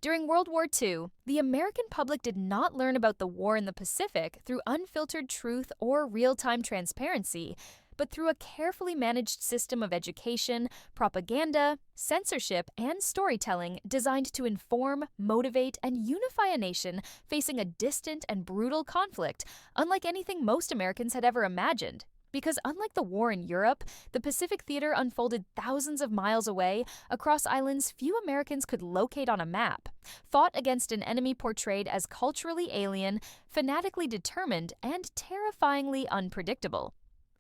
During World War II, the American public did not learn about the war in the Pacific through unfiltered truth or real-time transparency, but through a carefully managed system of education, propaganda, censorship, and storytelling designed to inform, motivate, and unify a nation facing a distant and brutal conflict, unlike anything most Americans had ever imagined. Because unlike the war in Europe, the Pacific Theater unfolded thousands of miles away across islands few Americans could locate on a map, fought against an enemy portrayed as culturally alien, fanatically determined, and terrifyingly unpredictable.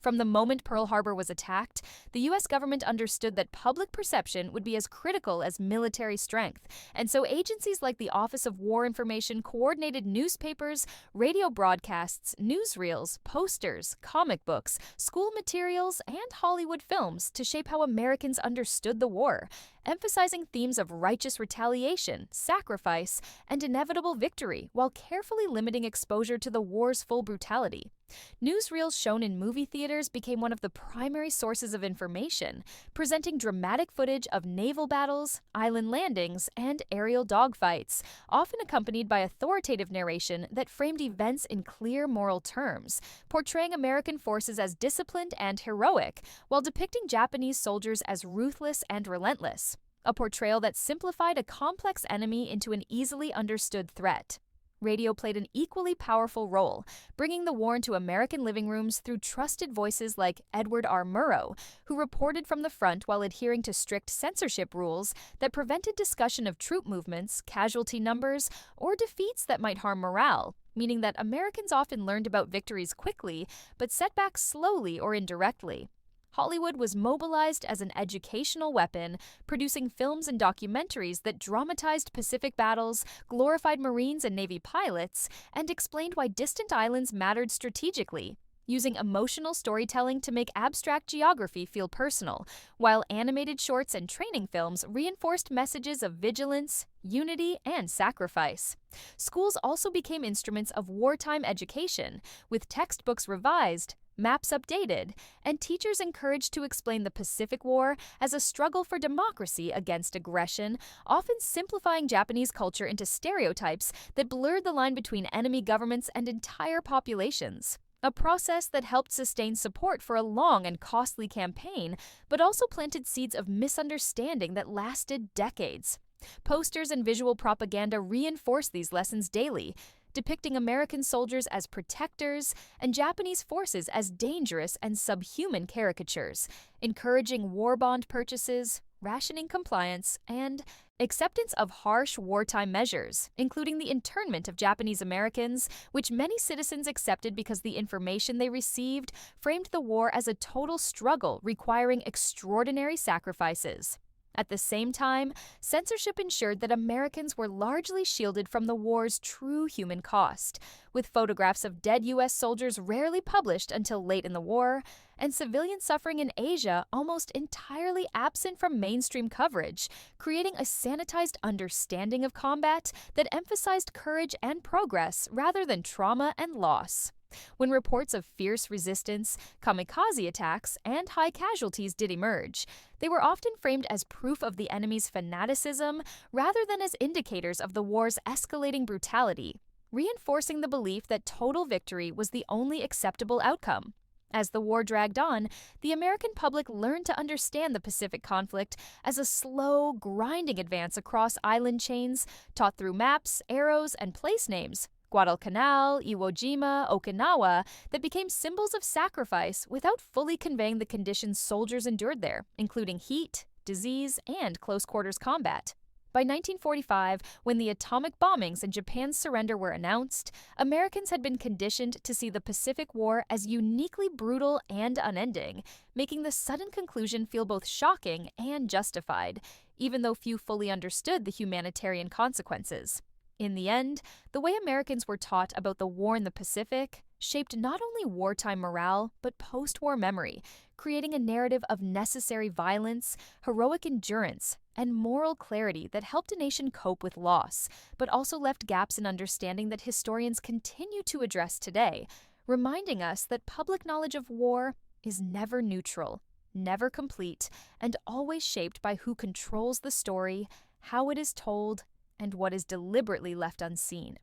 From the moment Pearl Harbor was attacked, the U.S. government understood that public perception would be as critical as military strength, and so agencies like the Office of War Information coordinated newspapers, radio broadcasts, newsreels, posters, comic books, school materials, and Hollywood films to shape how Americans understood the war, emphasizing themes of righteous retaliation, sacrifice, and inevitable victory while carefully limiting exposure to the war's full brutality. Newsreels shown in movie theaters became one of the primary sources of information, presenting dramatic footage of naval battles, island landings, and aerial dogfights, often accompanied by authoritative narration that framed events in clear moral terms, portraying American forces as disciplined and heroic, while depicting Japanese soldiers as ruthless and relentless, a portrayal that simplified a complex enemy into an easily understood threat. Radio played an equally powerful role, bringing the war into American living rooms through trusted voices like Edward R. Murrow, who reported from the front while adhering to strict censorship rules that prevented discussion of troop movements, casualty numbers, or defeats that might harm morale, meaning that Americans often learned about victories quickly, but setbacks slowly or indirectly. Hollywood was mobilized as an educational weapon, producing films and documentaries that dramatized Pacific battles, glorified Marines and Navy pilots, and explained why distant islands mattered strategically, using emotional storytelling to make abstract geography feel personal, while animated shorts and training films reinforced messages of vigilance, unity, and sacrifice. Schools also became instruments of wartime education, with textbooks revised, maps updated, and teachers encouraged to explain the Pacific War as a struggle for democracy against aggression, often simplifying Japanese culture into stereotypes that blurred the line between enemy governments and entire populations. A process that helped sustain support for a long and costly campaign, but also planted seeds of misunderstanding that lasted decades. Posters and visual propaganda reinforced these lessons daily, depicting American soldiers as protectors and Japanese forces as dangerous and subhuman caricatures, encouraging war bond purchases, rationing compliance, and acceptance of harsh wartime measures, including the internment of Japanese Americans, which many citizens accepted because the information they received framed the war as a total struggle requiring extraordinary sacrifices. At the same time, censorship ensured that Americans were largely shielded from the war's true human cost, with photographs of dead U.S. soldiers rarely published until late in the war, and civilian suffering in Asia almost entirely absent from mainstream coverage, creating a sanitized understanding of combat that emphasized courage and progress rather than trauma and loss. When reports of fierce resistance, kamikaze attacks, and high casualties did emerge, they were often framed as proof of the enemy's fanaticism rather than as indicators of the war's escalating brutality, reinforcing the belief that total victory was the only acceptable outcome. As the war dragged on, the American public learned to understand the Pacific conflict as a slow, grinding advance across island chains, taught through maps, arrows, and place names, Guadalcanal, Iwo Jima, Okinawa, that became symbols of sacrifice without fully conveying the conditions soldiers endured there, including heat, disease, and close-quarters combat. By 1945, when the atomic bombings and Japan's surrender were announced, Americans had been conditioned to see the Pacific War as uniquely brutal and unending, making the sudden conclusion feel both shocking and justified, even though few fully understood the humanitarian consequences. In the end, the way Americans were taught about the war in the Pacific shaped not only wartime morale, but post-war memory, creating a narrative of necessary violence, heroic endurance, and moral clarity that helped a nation cope with loss, but also left gaps in understanding that historians continue to address today, reminding us that public knowledge of war is never neutral, never complete, and always shaped by who controls the story, how it is told, and what is deliberately left unseen.